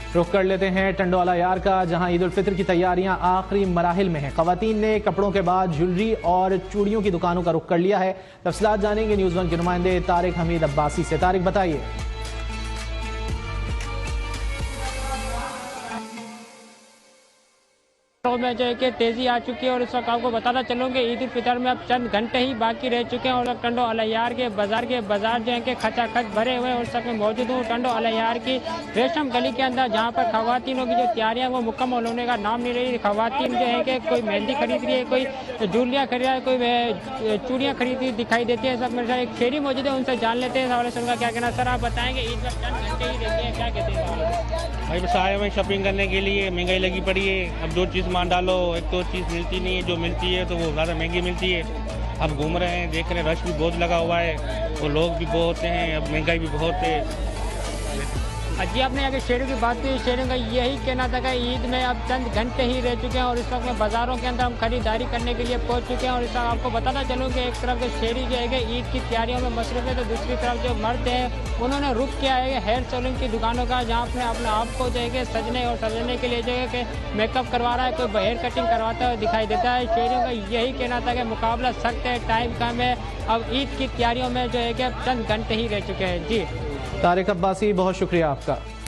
रुख कर लेते हैं टंडोला यार का, जहां ईद उल फितर की तैयारियां आखिरी मराहिल में हैं। खवातीन ने कपड़ों के बाद ज्वेलरी और चूड़ियों की दुकानों का रुख कर लिया है। तफसीलात जानेंगे न्यूज़ वन के नुमाइंदे तारिक हमीद अब्बासी से। तारिक, बताइए। में जो है कि तेजी आ चुकी है और इस वक्त आपको बताना चलूँगी ईद उल फितर में अब चंद घंटे ही बाकी रह चुके हैं और टंडो अलैयार के बाजार जो है कि खचाखच भरे हुए और उस वक्त में मौजूद हूँ टंडो अलैयार की रेशम गली के अंदर, जहाँ पर खवातीनों की जो तैयारियां वो मुकम्मल होने का नाम नहीं रही। खवातीन जो है कि कोई मेहंदी खरीद रही है, कोई जूलियाँ खरीद रहा है, कोई चूड़ियाँ खरीदी दिखाई देती है। सब मेरे साथ एक शेरी मौजूद है, उनसे जान लेते हैं इस हवाले से उनका क्या कहना। सर, आप बताएंगे ईद में चंद घंटे ही रहते हैं, क्या कहते हैं? भाई बस आए हुए शॉपिंग करने के लिए, महंगाई लगी पड़ी है। अब जो चीज़ मान डालो एक तो चीज़ मिलती नहीं है, जो मिलती है तो वो ज़्यादा महंगी मिलती है। अब घूम रहे हैं, देख रहे हैं, रश भी बहुत लगा हुआ है और लोग भी बहुत हैं, अब महंगाई भी बहुत है। जी, आपने अगर शेरों की बात की, शेरों का यही कहना था कि ईद में अब चंद घंटे ही रह चुके हैं और इस वक्त में बाज़ारों के अंदर हम खरीदारी करने के लिए पहुंच चुके हैं। और इस वक्त आपको बताना चलूँ कि एक तरफ जो शेरी जो है कि ईद की तैयारियों में मसरूफ़ है, तो दूसरी तरफ जो मर्द हैं उन्होंने रुख किया है हेयर सैलून की दुकानों का, जहाँ अपने अपने आप को जो है कि सजने और सजने के लिए जो है कि मेकअप करवा रहा है, कोई हेयर कटिंग करवाता हुआ दिखाई देता है। शेरों का यही कहना था कि मुकाबला सख्त है, टाइम कम है, अब ईद की तैयारियों में जो है कि अब चंद घंटे ही रह चुके हैं। जी तारिक अब्बासी, बहुत शुक्रिया आपका।